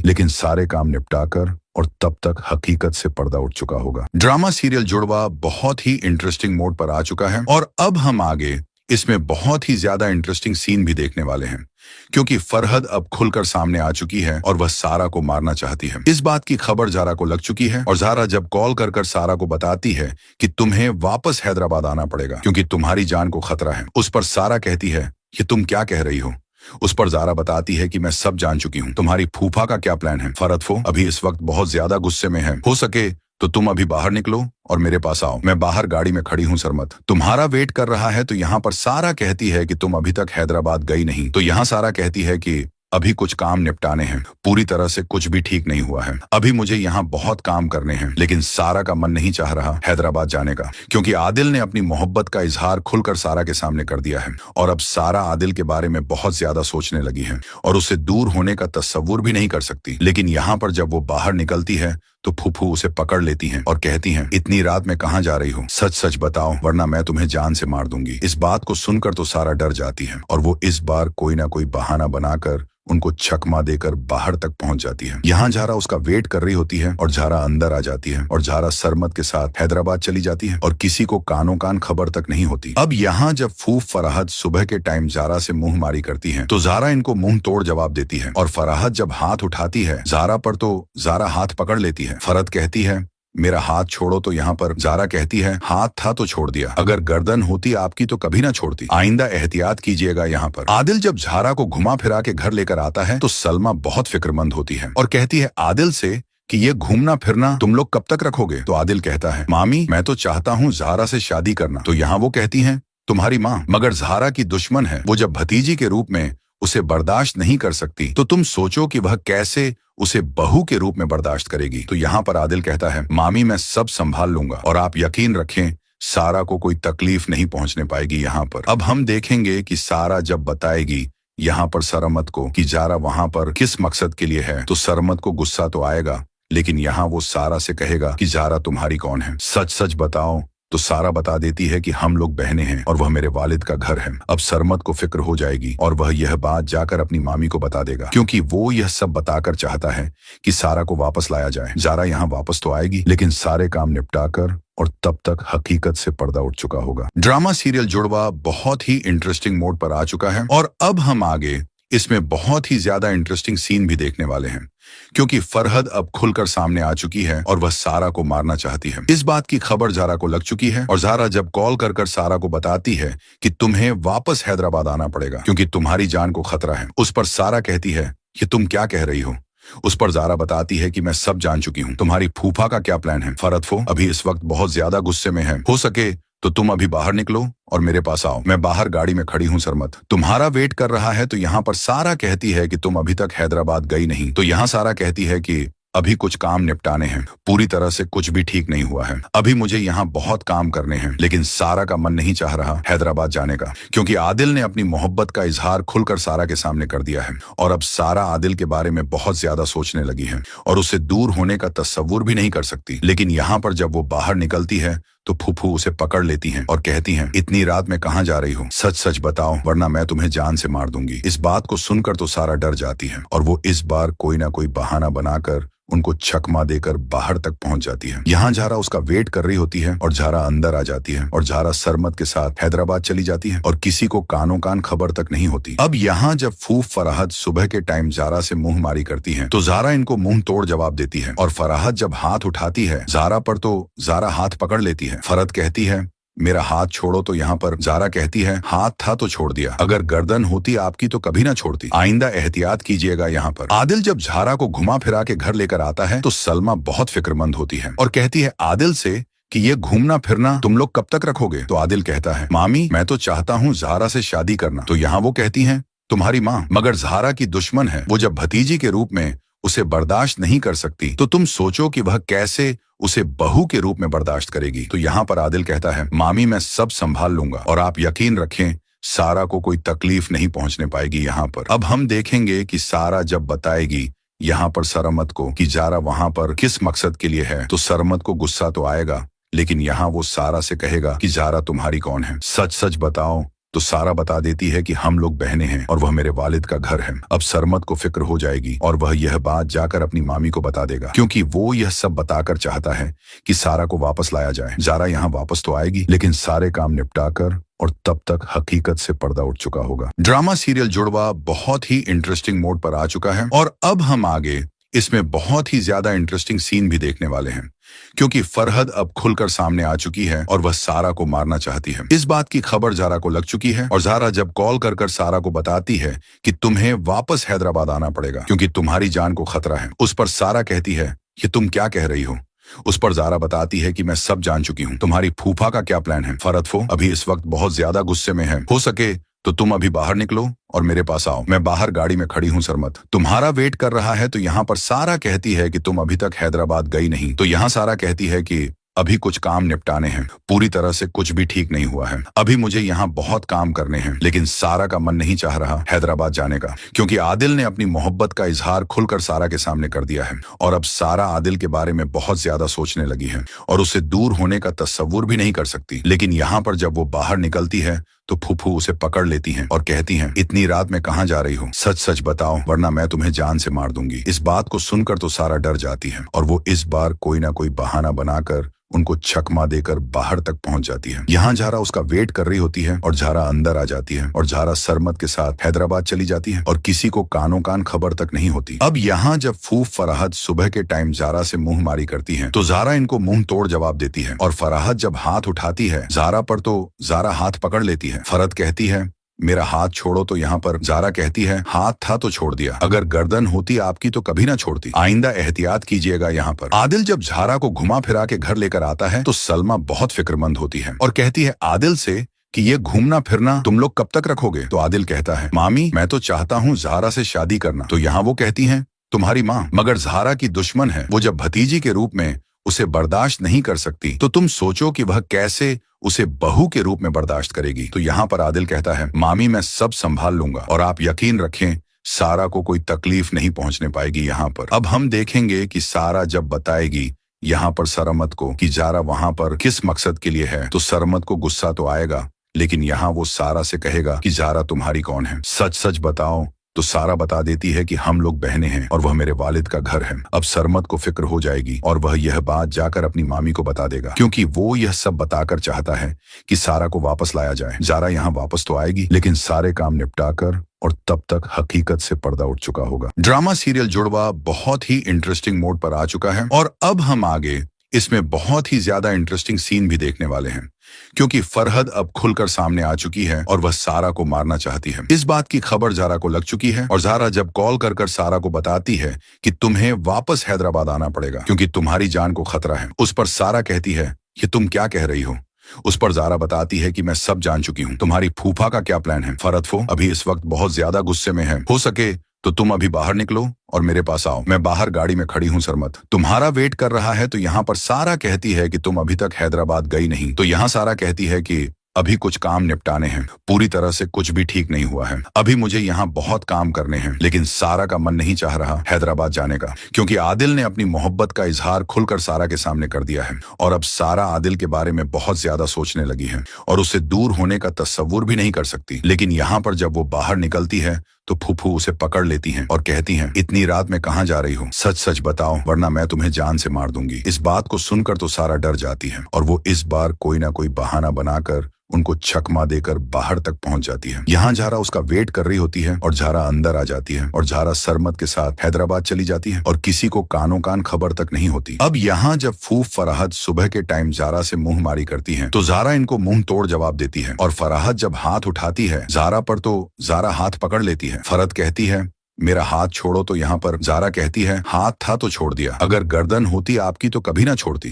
लेकिन सारे काम निपटाकर और तब तक हकीकत से पर्दा उठ चुका होगा। ड्रामा सीरियल जुड़वा बहुत ही इंटरेस्टिंग मोड पर आ चुका है और अब हम आगे इसमें बहुत ही ज्यादा इंटरेस्टिंग सीन भी देखने वाले हैं, क्योंकि फरहद अब खुलकर सामने आ चुकी है और वह सारा को मारना चाहती है। इस बात की खबर जारा को लग चुकी है और जारा जब कॉल कर कर सारा को बताती है कि तुम्हें वापस हैदराबाद आना पड़ेगा क्योंकि तुम्हारी जान को खतरा है। उस पर सारा कहती है, ये तुम क्या कह रही हो? उस पर जारा बताती है कि मैं सब जान चुकी हूँ। तुम्हारी फूफा का क्या प्लान है? फरहद फो अभी इस वक्त बहुत ज्यादा गुस्से में है, हो सके तो तुम अभी बाहर निकलो और मेरे पास आओ। मैं बाहर गाड़ी में खड़ी हूँ सरमत, तुम्हारा वेट कर रहा है। तो यहाँ पर सारा कहती है कि तुम अभी तक हैदराबाद गई नहीं। तो यहाँ सारा कहती है कि अभी कुछ काम निपटाने हैं, पूरी तरह से कुछ भी ठीक नहीं हुआ है, अभी मुझे यहाँ बहुत काम करने हैं। लेकिन सारा का मन नहीं चाह रहा हैदराबाद जाने का, क्योंकि आदिल ने अपनी मोहब्बत का इजहार खुलकर सारा के सामने कर दिया है और अब सारा आदिल के बारे में बहुत ज्यादा सोचने लगी है और उससे दूर होने का तस्वुर भी नहीं कर सकती। लेकिन यहाँ पर जब वो बाहर निकलती है तो फूफू उसे पकड़ लेती हैं और कहती हैं, इतनी रात में कहाँ जा रही हो? सच सच बताओ वरना मैं तुम्हें जान से मार दूंगी। इस बात को सुनकर तो सारा डर जाती है और वो इस बार कोई ना कोई बहाना बनाकर उनको चकमा देकर बाहर तक पहुंच जाती है। यहाँ झारा उसका वेट कर रही होती है और झारा अंदर आ जाती है और झारा सरमत के साथ हैदराबाद चली जाती है और किसी को कानों कान खबर तक नहीं होती। अब यहाँ जब फूफ फराहत सुबह के टाइम जारा से मुंह मारी करती है तो जारा इनको मुंह तोड़ जवाब देती है और फराहत जब हाथ उठाती है जारा पर तो जारा हाथ पकड़ लेती है। फरहत कहती है, मेरा हाथ छोड़ो। तो यहाँ पर जारा कहती है, हाथ था तो छोड़ दिया, अगर गर्दन होती आपकी तो कभी ना छोड़ती, आइंदा एहतियात कीजिएगा। यहाँ पर आदिल जब झारा को घुमा फिरा के घर लेकर आता है तो सलमा बहुत फिक्रमंद होती है और कहती है आदिल से कि ये घूमना फिरना तुम लोग कब तक रखोगे? तो आदिल कहता है, मामी मैं तो चाहता हूँ ज़ारा से शादी करना। तो यहाँ वो कहती है, तुम्हारी माँ मगर ज़ारा की दुश्मन है, वो जब भतीजी के रूप में उसे बर्दाश्त नहीं कर सकती तो तुम सोचो कि वह कैसे उसे बहू के रूप में बर्दाश्त करेगी। तो यहाँ पर आदिल कहता है, मामी मैं सब संभाल लूंगा और आप यकीन रखें सारा को कोई तकलीफ नहीं पहुंचने पाएगी। यहाँ पर अब हम देखेंगे कि सारा जब बताएगी यहाँ पर सरमत को कि जारा वहां पर किस मकसद के लिए है तो सरमत को गुस्सा तो आएगा, लेकिन यहाँ वो सारा से कहेगा कि जारा तुम्हारी कौन है? सच सच बताओ। तो सारा बता देती है कि हम लोग बहनें हैं और वह मेरे वालिद का घर है। अब सरमत को फिक्र हो जाएगी और वह यह बात जाकर अपनी मामी को बता देगा, क्योंकि वो यह सब बताकर चाहता है कि सारा को वापस लाया जाए। जारा यहाँ वापस तो आएगी लेकिन सारे काम निपटाकर और तब तक हकीकत से पर्दा उठ चुका होगा। ड्रामा सीरियल जुड़वा बहुत ही इंटरेस्टिंग मोड पर आ चुका है और अब हम आगे इसमें बहुत ही ज्यादा इंटरेस्टिंग सीन भी देखने वाले हैं, क्योंकि फरहद अब खुलकर सामने आ चुकी है और वह सारा को मारना चाहती है। इस बात की खबर ज़ारा को लग चुकी है और ज़ारा जब कॉल कर कर सारा को बताती है कि तुम्हें वापस हैदराबाद आना पड़ेगा क्योंकि तुम्हारी जान को खतरा है, उस पर सारा कहती है कि तुम क्या कह रही हो। उस पर ज़ारा बताती है कि मैं सब जान चुकी हूँ, तुम्हारी फूफा का क्या प्लान है। फरहद अभी इस वक्त बहुत ज्यादा गुस्से में है, हो सके तो तुम अभी बाहर निकलो और मेरे पास आओ। मैं बाहर गाड़ी में खड़ी हूँ, सरमत तुम्हारा वेट कर रहा है। तो यहाँ पर सारा कहती है कि तुम अभी तक हैदराबाद गई नहीं। तो यहाँ सारा कहती है कि अभी कुछ काम निपटाने हैं, पूरी तरह से कुछ भी ठीक नहीं हुआ है, अभी मुझे यहाँ बहुत काम करने हैं। लेकिन सारा का मन नहीं चाह रहा हैदराबाद जाने का, क्योंकि आदिल ने अपनी मोहब्बत का इजहार खुलकर सारा के सामने कर दिया है और अब सारा आदिल के बारे में बहुत ज्यादा सोचने लगी है और उससे दूर होने का तस्वुर भी नहीं कर सकती। लेकिन यहाँ पर जब वो बाहर निकलती है तो फूफू उसे पकड़ लेती हैं और कहती हैं, इतनी रात में कहाँ जा रही हो, सच सच बताओ वरना मैं तुम्हें जान से मार दूंगी। इस बात को सुनकर तो सारा डर जाती है और वो इस बार कोई ना कोई बहाना बनाकर उनको छकमा देकर बाहर तक पहुंच जाती है। यहाँ ज़ारा उसका वेट कर रही होती है और ज़ारा अंदर आ जाती है और ज़ारा सरमत के साथ हैदराबाद चली जाती है और किसी को कानों कान खबर तक नहीं होती। अब यहाँ जब फूफ फराहद सुबह के टाइम ज़ारा से मुंह मारी करती है तो ज़ारा इनको मुंह तोड़ जवाब देती है और फराहद जब हाथ उठाती है ज़ारा पर तो ज़ारा हाथ पकड़ लेती है। फरहद कहती है, मेरा हाथ छोड़ो। तो यहाँ पर ज़ारा कहती है, हाथ था तो छोड़ दिया, अगर गर्दन होती आपकी तो कभी ना छोड़ती, आइंदा एहतियात कीजिएगा। यहाँ पर आदिल जब ज़ारा को घुमा फिरा के घर लेकर आता है तो सलमा बहुत फिक्रमंद होती है और कहती है आदिल से कि ये घूमना फिरना तुम लोग कब तक रखोगे। तो आदिल कहता है, मामी मैं तो चाहता हूँ ज़ारा से शादी करना। तो यहाँ वो कहती है, तुम्हारी माँ मगर ज़ारा की दुश्मन है, वो जब भतीजी के रूप में उसे बर्दाश्त नहीं कर सकती तो तुम सोचो कि वह कैसे उसे बहू के रूप में बर्दाश्त करेगी। तो यहाँ पर आदिल कहता है, मामी मैं सब संभाल लूंगा और आप यकीन रखें सारा को कोई तकलीफ नहीं पहुंचने पाएगी। यहाँ पर अब हम देखेंगे कि सारा जब बताएगी यहाँ पर सरमत को कि ज़ारा वहां पर किस मकसद के लिए है तो सरमत को गुस्सा तो आएगा, लेकिन यहाँ वो सारा से कहेगा कि ज़ारा तुम्हारी कौन है, सच सच बताओ। तो सारा बता देती है कि हम लोग बहनें हैं और वह मेरे वालिद का घर है। अब सरमत को फिक्र हो जाएगी और वह यह बात जाकर अपनी मामी को बता देगा, क्योंकि वो यह सब बताकर चाहता है कि सारा को वापस लाया जाए। ज़ारा यहाँ वापस तो आएगी लेकिन सारे काम निपटाकर, और तब तक हकीकत से पर्दा उठ चुका होगा। ड्रामा सीरियल जुड़वा बहुत ही इंटरेस्टिंग मोड पर आ चुका है और अब हम आगे इसमें बहुत ही ज्यादा इंटरेस्टिंग सीन भी देखने वाले हैं, क्योंकि फरहद अब खुलकर सामने आ चुकी है और वह सारा को मारना चाहती है। इस बात की खबर ज़ारा को लग चुकी है और ज़ारा जब कॉल कर कर सारा को बताती है कि तुम्हें वापस हैदराबाद आना पड़ेगा क्योंकि तुम्हारी जान को खतरा है, उस पर सारा कहती है, ये तुम क्या कह रही हो। उस पर ज़ारा बताती है कि मैं सब जान चुकी हूँ, तुम्हारी फूफा का क्या प्लान है। फरहद अभी इस वक्त बहुत ज्यादा गुस्से में है, हो सके तो तुम अभी बाहर निकलो और मेरे पास आओ। मैं बाहर गाड़ी में खड़ी हूँ, सरमत तुम्हारा वेट कर रहा है। तो यहाँ पर सारा कहती है कि तुम अभी तक हैदराबाद गई नहीं। तो यहाँ सारा कहती है कि अभी कुछ काम निपटाने हैं, पूरी तरह से कुछ भी ठीक नहीं हुआ है, अभी मुझे यहाँ बहुत काम करने हैं। लेकिन सारा का मन नहीं चाह रहा हैदराबाद जाने का, क्योंकि आदिल ने अपनी मोहब्बत का इजहार खुलकर सारा के सामने कर दिया है और अब सारा आदिल के बारे में बहुत ज्यादा सोचने लगी है और उससे दूर होने का तस्वुर भी नहीं कर सकती। लेकिन यहाँ पर जब वो बाहर निकलती है तो फूफू उसे पकड़ लेती हैं और कहती हैं, इतनी रात में कहाँ जा रही हो, सच सच बताओ वरना मैं तुम्हें जान से मार दूंगी। इस बात को सुनकर तो सारा डर जाती है और वो इस बार कोई ना कोई बहाना बनाकर उनको छकमा देकर बाहर तक पहुंच जाती है। यहाँ ज़ारा उसका वेट कर रही होती है और ज़ारा अंदर आ जाती है और ज़ारा सरमत के साथ हैदराबाद चली जाती है और किसी को कानों कान खबर तक नहीं होती। अब यहाँ जब फूफ फराहद सुबह के टाइम ज़ारा से मुंह मारी करती है तो ज़ारा इनको मुंह तोड़ जवाब देती है और फराहद जब हाथ उठाती है ज़ारा पर तो ज़ारा हाथ पकड़ लेती है। फरहद कहती है, मेरा हाथ छोड़ो। तो यहाँ पर ज़ारा कहती है, हाथ था तो छोड़ दिया, अगर गर्दन होती आपकी तो कभी ना छोड़ती, आइंदा एहतियात कीजिएगा। यहाँ पर आदिल जब ज़ारा को घुमा फिरा के घर लेकर आता है तो सलमा बहुत फिक्रमंद होती है और कहती है आदिल से कि ये घूमना फिरना तुम लोग कब तक रखोगे। तो आदिल कहता है, मामी मैं तो चाहता हूँ ज़ारा से शादी करना। तो यहाँ वो कहती है, तुम्हारी माँ मगर ज़ारा की दुश्मन है, वो जब भतीजी के रूप में उसे बर्दाश्त नहीं कर सकती तो तुम सोचो कि वह कैसे उसे बहू के रूप में बर्दाश्त करेगी। तो यहाँ पर आदिल कहता है, मामी मैं सब संभाल लूंगा और आप यकीन रखें सारा को कोई तकलीफ नहीं पहुंचने पाएगी। यहाँ पर अब हम देखेंगे कि सारा जब बताएगी यहाँ पर सरमत को कि ज़ारा वहां पर किस मकसद के लिए है तो सरमत को गुस्सा तो आएगा, लेकिन यहाँ वो सारा से कहेगा कि ज़ारा तुम्हारी कौन है, सच सच बताओ। तो सारा बता देती है कि हम लोग बहनें हैं और वह मेरे वालिद का घर है। अब सरमत को फिक्र हो जाएगी और वह यह बात जाकर अपनी मामी को बता देगा, क्योंकि वो यह सब बताकर चाहता है कि सारा को वापस लाया जाए। ज़ारा यहाँ वापस तो आएगी लेकिन सारे काम निपटाकर, और तब तक हकीकत से पर्दा उठ चुका होगा। ड्रामा सीरियल जुड़वा बहुत ही इंटरेस्टिंग मोड पर आ चुका है और अब हम आगे इसमें बहुत ही ज्यादा इंटरेस्टिंग सीन भी देखने वाले हैं, क्योंकि फरहद अब खुलकर सामने आ चुकी है और वह सारा को मारना चाहती है। इस बात की खबर ज़ारा को लग चुकी है और ज़ारा जब कॉल कर कर सारा को बताती है कि तुम्हें वापस हैदराबाद आना पड़ेगा क्योंकि तुम्हारी जान को खतरा है, उस पर सारा कहती है ये तुम क्या कह रही हो। उस पर ज़ारा बताती है कि मैं सब जान चुकी हूँ, तुम्हारी फूफा का क्या प्लान है। फरहद अभी इस वक्त बहुत ज्यादा गुस्से में है, हो सके तो तुम अभी बाहर निकलो और मेरे पास आओ। मैं बाहर गाड़ी में खड़ी हूँ सरमत, तुम्हारा वेट कर रहा है। तो यहाँ पर सारा कहती है कि तुम अभी तक हैदराबाद गई नहीं। तो यहाँ सारा कहती है कि अभी कुछ काम निपटाने हैं, पूरी तरह से कुछ भी ठीक नहीं हुआ है, अभी मुझे यहाँ बहुत काम करने हैं। लेकिन सारा का मन नहीं चाह रहा हैदराबाद जाने का, क्योंकि आदिल ने अपनी मोहब्बत का इजहार खुलकर सारा के सामने कर दिया है और अब सारा आदिल के बारे में बहुत ज्यादा सोचने लगी है और उससे दूर होने का तस्वुर भी नहीं कर सकती। लेकिन यहाँ पर जब वो बाहर निकलती है तो फूफू उसे पकड़ लेती हैं और कहती हैं इतनी रात में कहाँ जा रही हो, सच सच बताओ वरना मैं तुम्हें जान से मार दूंगी। इस बात को सुनकर तो सारा डर जाती है और वो इस बार कोई ना कोई बहाना बनाकर उनको चकमा देकर बाहर तक पहुंच जाती है। यहाँ ज़ारा उसका वेट कर रही होती है और ज़ारा अंदर आ जाती है और ज़ारा सरमत के साथ हैदराबाद चली जाती है और किसी को कानों कान खबर तक नहीं होती। अब यहाँ जब फूफ फराहद सुबह के टाइम ज़ारा से मुंह मारी करती है तो ज़ारा इनको मुंह तोड़ जवाब देती है और फराहद जब हाथ उठाती है ज़ारा पर तो ज़ारा हाथ पकड़ लेती है। फरहद कहती है मेरा हाथ छोड़ो, तो यहाँ पर ज़ारा कहती है हाथ था तो छोड़ दिया, अगर गर्दन होती आपकी तो कभी ना छोड़ती।